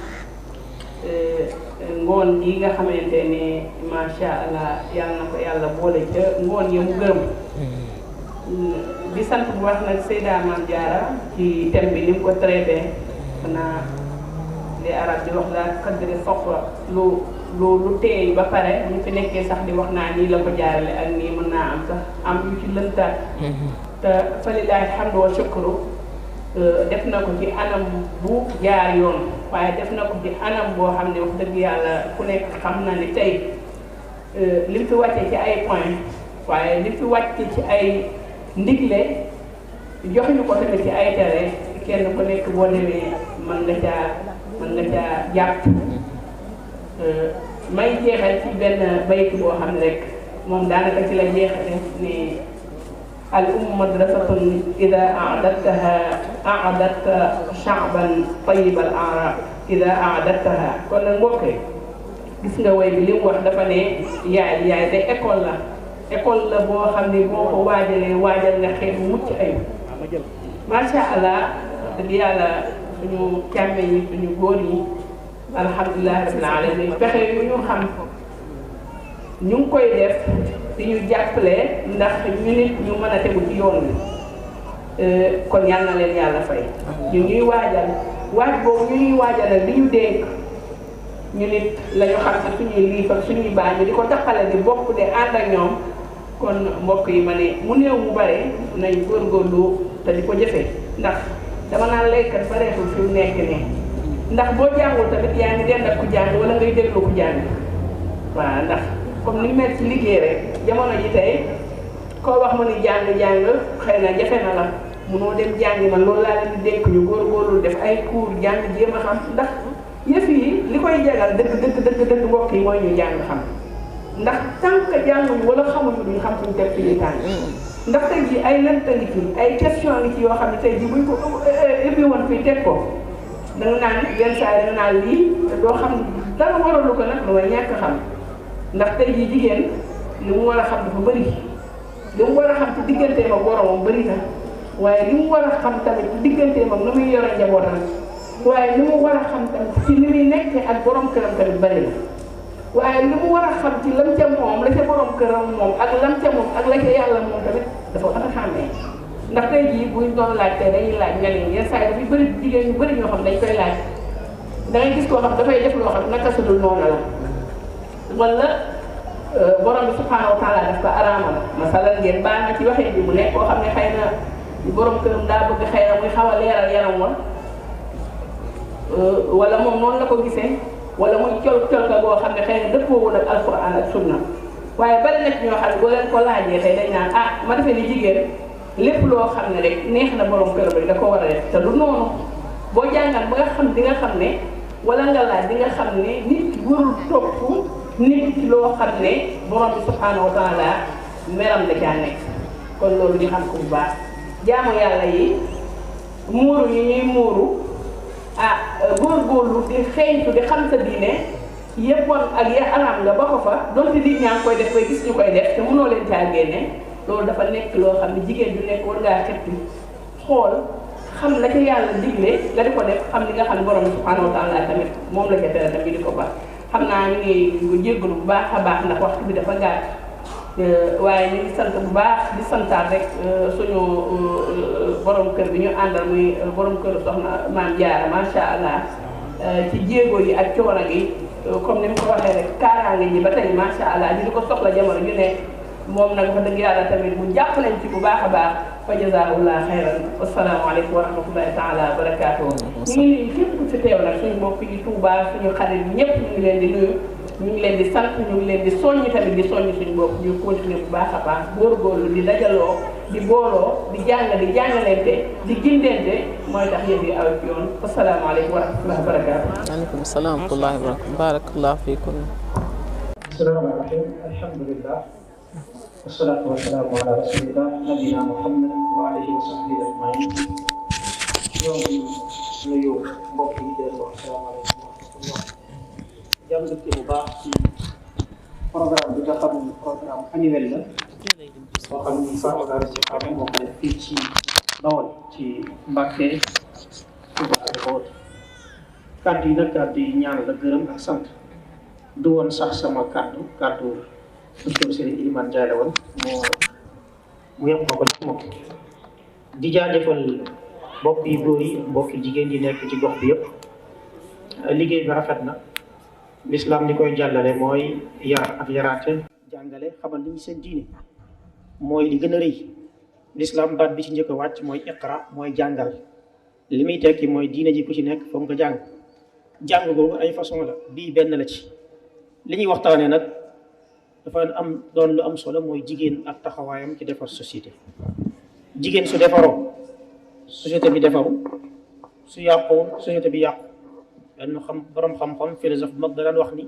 ngoon gi nga xamante ne macha allah yàlla na ko yàlla boole ca ngoon ya mu gërëm di sant bu baax nag Seyda Mame Diarra ci thème bi ni mu ko traité xanaa li arab di wax daal qadri soxla lu teey ba pare ñu fi nekkee sax di wax naa nii la ko jaarale ak nii mën naa am sax am yu ci lëntaat te fa lillahi alhamdu wa shukru def na ko ci anam bu jaar yoon waaye def na ko ci anam boo xam ne wax dëgg yàlla ku nekk xam na ni tey li mu fi wàcce ci ay point waaye li mu fi wàcce ci ay ndigle jox ñu ko tamit ci ay tere kenn ku nekk boo demee mën nga caa jàpp may jeexal ci benn bayt boo xam ne rek moom daanaka ci la jeexale ni al umma madrasatun ida a'dadtaha a'dadta sha'ban tayyib al a'rab ida a'dadtaha kon nag mbokk gis nga way bi li mu wax dafa ne yaay de école la boo xam ne boo ko waajalee waajal nga xeet mucc ayib macha allah dëgg yàlla suñu càmme yi suñu góor yi alhamdulilah rabbil alamin pexe yu ñu xam ñu ngi koy def di ñu jàppale ndax ñu nit ñu mën a tegu ci yoon wi kon yal na leen yàlla fay ñu ñuy waajal boobu ñu ñuy waajal di ñu dénk ñu nit la ñu xam ci suñuy liif ak suñuy baax ñu di ko taxale di bokk de ànd ak ñoom kon mbokk yi ma ne mu néew mu bare nañ góorgóorlu te di ko jëfee ndax dama naan laykat bareetul fi mu nekk nii ndax boo jàngul tamit yaa ngi dend ak ku jàng wala ngay déglu ku jàng waaw ndax comme ni mel ci liggéey rek jamono ji tey koo wax ma ni jàng xëy na jafe na la munoo dem jàngi man loolu laa leen di dénk ñu góorgóorlu def ay cours jàng jéem a xam ndax yëf yi li koy jagal dëgg mbokk yi mooy ñu jàng xam ndax tant que jànguñu wala xamuñu duñ xam suñu teg fi ñuy tàng ndax tey jii ay lënt ngi ci ay question ngi ci yoo xam ne tey jii buñ ko ébbi woon fii teg ko da nga naan yenn saa yi da nga naan lii doo xam dara waralu ko nag lu may ñàkk xam ndax tey jii jigéen li mu war a xam dafa bëri li mu war a xam ci digganteem ak boromam bëri na waaye li mu war a xam tamit ci digganteem ak nu muy yore njabootam waaye li mu war a xam tamit ci ni muy nekkee ak borom këram tamit bëri na waaye li mu war a xam ci lam ca moom la ca borom këram moom ak lam ca moom ak la ca yàlla moom tamit dafa war a xàmmee ndax tey jii buñ doon laaj tey dañuy laaj nga ne yenn saa yi dafay bëri jigéen ñu bëri ñoo xam dañ koy laaj da ngay gis koo xam dafay def loo xam naka sudul noonu la wala borom bi subhanahu wa taala daf ko araamal masalan ngeen baal na ci waxee bi mu nekk koo xam ne xëy na borom këram daa bëgg xëy na muy xaw a leeral yaram wa wala moom noonu la ko gisee wala muy col ka boo xam ne xëy na dëppoowul ak alquran ak sunna waaye bari na ci ñoo xam ne boo leen ko laajee tey dañ naan ah ma defee ni jigéen lépp loo xam ne rek neex na borom këram rek da ko war a def te du noonu boo jàngal ba nga xam di nga xam ne wala nga laaj di nga xam ne nit ki warul topp nit ki loo xam ne borom bi subhanahu wa taala meram da caa nekk kon loolu ñu xam ko bu baax jaamu yàlla yi muuru yi ñuy muuru góorgóorlu di xeeñtu di xam sa diine yëppoon ak ya araam nga ba ko fa donte nit ñaa ngi koy def bay gis ñu koy def te mënoo leen caa génne loolu dafa nekk loo xam ne jigéen ju nekk war ngaa xetti xool xam la ca yàlla digle nga di ko def xam li nga xam ne borom subhanahu wa taala tamit moom la ca tere tamit di ko baax xam naa ñu ngi jéggalu bu baax a baax ndax waxtu bi dafa gàtt waaye ñu ngi sant bu baax di santaat rek suñu borom kër bi ñu àndal muy borom kër soxna Mame Diarra macha allah ci jéego yi ak coono gi comme ni mu ko waxee rek kaaraange ji ba tey macha allah di ko soxla jamono ju nekk moom nag wax dëgg yàlla tamit mu jàpp nañ ci bu baax a baax fa jazaahullah xayran wasalaamaaleykum wa rahmatullahi taala wa barakaatuh ñu ngi nuyu képp ku fi teew nag suñu mbokk yi Touba suñu xarit ñëpp ñu ngi leen di nuyu ñu ngi leen di sant ñu ngi leen di soññ tamit di soññ suñu bopp ñu continuer bu baax a baax góorgóorlu di dajaloo di booloo di jàng di jàngalente di gindente mooy tax yëf yi aw ci yoon asalaamaaleykum wa rahmatullahi wa barakaatuh. waaleykum salaam wa rahmatullahi wa barakatuh. barakallahu fiikum. bismillaahi rahmaani rahiim alhamdulillah wasalaatu wasalaamu ala rasulillah nabina Muhammad wa alihi wa sahbihi ajmain. ñoo ngi nuyu mbokk yi di leen wax asalaamaaleykum wa rahmatullah. jàmm bu baax ci programme bi nga xam ne programme annuel la boo xam ni Fatou Daara si xam moo ko def fii ci Bawol ci Mbàkke Tuuba ak Bawol. kàddu yi nag kàddu yi ñaan la gërëm ak sant du woon sax sama kàddu docteur Serigne Ilimane Ndiaye la woon mu yem ma ko ci moom di jaajëfal mbokk yu góor yi mbokk jigéen yi nekk ci gox bi yëpp. liggéey bi rafet na l'islam li koy jàllale mooy yar ak yaraate jàngale xamal li ñu seen diine mooy li gën a rëy l'islam baat bi ci njëkk a wàcc mooy iqra mooy jàngal li muy tekki mooy diine ji ku ci nekk foog nga jàng googu ay façon la bii benn la ci li ñuy waxtaanee nag dafa am doon lu am solo mooy jigéen ak taxawaayam ci defar société. jigéen su defaroo société bi defaru su yàqoo société bi yàqu. benn borom xam-xam philosophe bu mag da daan wax ni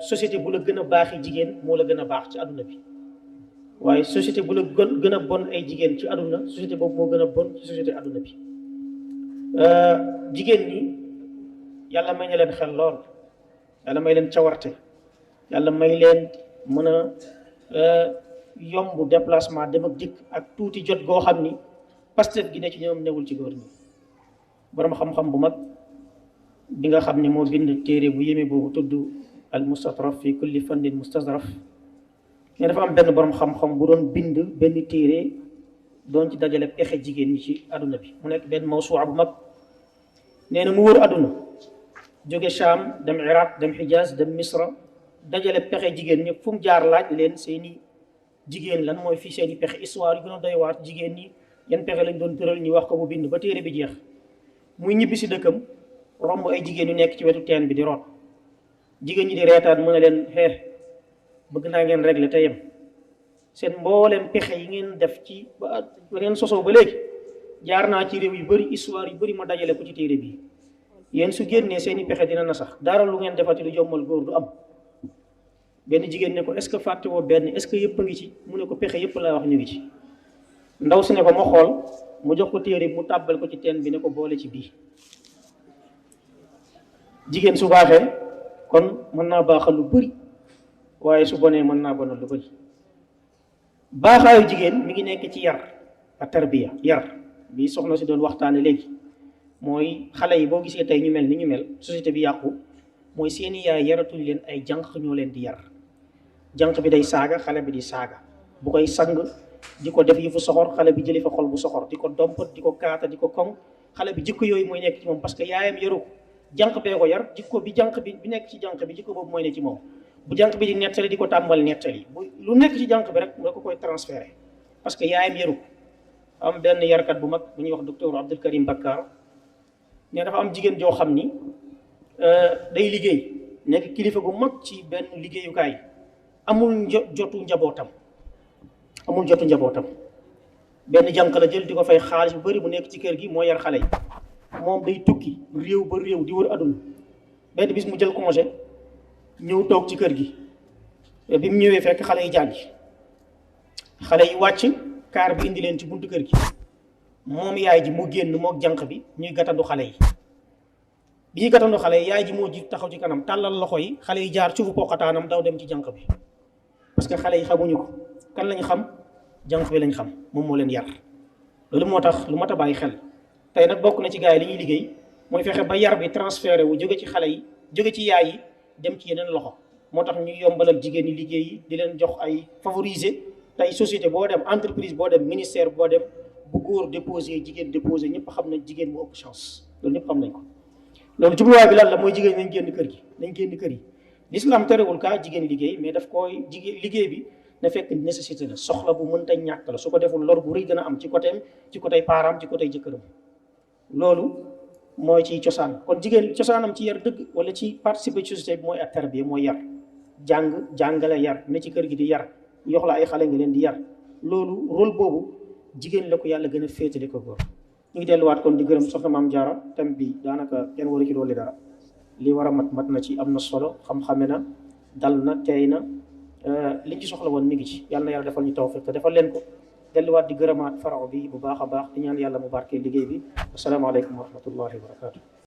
société bu la gën a baaxi jigéen moo la gën a baax ci àdduna bi waaye société bu la gën a bon ay jigéen ci àdduna société boobu moo gën a bon ci société àdduna bi. jigéen ñi yàlla may na leen xel lool yàlla may leen cawarte yàlla may leen mën a yomb déplacement dem ak dikk ak tuuti jot goo xam ni Pastef gi ne ci ñoom newul ci góor ñi. borom xam-xam bu mag bi nga xam ne moo bind téere bu yéeme boobu tudd al mustatraf fi kulli fannin mustazraf ne dafa am benn borom xam-xam bu doon bind benn téere doon ci dajale pexe jigéen ñi ci àdduna bi mu nekk benn mawsuwa bu mag. nee na mu wër àdduna jóge Sham dem Iraq dem Hijaz dem Misra dajale pexe jigéen ñëpp fu mu jaar laaj leen seeni jigéen lan mooy fii seeni pexe histoire yu gën a doy waar jigéen ñi yan pexe lañ doon tëral ñu wax ko mu bind ba téere bi jeex. muy ñibbi si dëkkam romb ay jigéen yu nekk ci wetu teen bi di root jigéen ñi di reetaan mu ne leen bëgg naa ngeen régler te yem seen mbooleem pexe yi ngeen def ci ba ngeen sosoo ba léegi jaar naa ci réew yu bëri histoire yu bëri ma dajale ko ci téere bi yéen su génnee seeni pexe dina na sax dara lu ngeen defati lu jommal góor du am. benn jigéen ne ko est-ce que fàtte woo benn est-ce que yëpp a ngi ci mu ne ko pexe yëpp laa wax ñu ngi ci. ndaw si ne ko ma xool mu jox ko téere mu tàbbal ko ci teen bi ne ko boole ci bii. jigéen su baaxee kon mën naa baaxal lu bëri waaye su bonee mën naa bonal lu bëri. baaxaayu jigéen mi ngi nekk ci yar ak tarbiya yar bi soxna si doon waxtaane léegi mooy xale yi boo gisee tey ñu mel ni ñu mel société bi yàqu mooy seeni yaay yaratuñ leen ay jànq ñoo leen di yar. jànq bi day saaga xale bi di saaga bu koy sang di ko def yëfu soxor xale bi jëli fa xol bu soxor di ko dompat di ko kaata di ko koŋ xale bi jikko yooyu mooy nekk ci moom parce que yaayam yaru ko jànq bee ko yar jikko bi jànq bi nekk ci jànq bi jikko boobu mooy ne ci moom. bu jànq bi di nettali di ko tàmbal nettali bu lu nekk ci jànq bi rek nga ko koy transféré parce que yaayam yaru ko. am benn yarkat bu mag bu ñuy wax docteur Abdul Karim Bakkar ne dafa am jigéen joo xam ni day liggéey nekk kilifa gu mag ci benn liggéeyukaay amul jotu njabootam. benn jànq la jël di ko fay xaalis bu bari bu nekk ci kër gi moo yar xale yi moom day tukki réew ba réew di wër àdduna benn bis mu jël congé ñëw toog ci kër gi bi mu ñëwee fekk xale yi jàngi xale yi wàcc kaar bi indi leen ci buntu kër gi moom yaay ji mu génn mook jànq bi ñuy gàttandu xale yi bi ñuy gàttandu xale yi yaay ji moo ji taxaw ci kanam tàllal loxo yi xale yi jaar suufu poqataanam daw dem ci jànq bi parce que xale yi xamuñu ko kan lañ xam jànq bi lañ xam moom moo leen yar loolu moo tax lu mat a bàyyi xel tey nag bokk na ci gars yi li ñuy liggéey mooy fexe ba yar bi transféré wu jóge ci xale yi jóge ci yaay yi dem ci yeneen loxo moo tax ñu yombalal jigéen ñi liggéey yi di leen jox ay favoriser tey société boo dem entreprise boo dem ministère boo dem bu góor déposé jigéen déposé ñëpp xam nañ jigéen mu ëpp chance loolu ñëpp xam nañ ko. loolu jubluwaay bi lan la mooy jigéen nañ génn kër gi nañ génn kër yi l'islam terewul kaa jigéen liggéey mais daf koy jigéen liggéey bi na fekk nécessité la soxla bu mënta ñàkk la su ko deful lor bu rëy dana am ci côté parent ci côté jëkkëram loolu mooy ci cosaan kon jigéen cosaanam ci yar dëgg wala ci participer ci société bi mooy ak tarbiya mooy yar jàngale yar ne ci kër gi di yar yox la ay xale nga leen di yar loolu rôle boobu jigéen la ko yàlla gën a féetale ko góor. ñu ngi delluwaat kon di gërëm soxna Maam Jaara thème bi daanaka kenn waru ci dolli dara li war a mat na ci am na solo xam-xame na dal na teey na liñ ci soxla woon mi ngi ci yàlla na yàlla defal ñu tawfiq te defal leen ko delluwaat di gërëmaat faraw bi bu baax a baax di ñaan yàlla mu barkee liggéey bi asalaamaaleykum wa rahmatullahi wa barakatu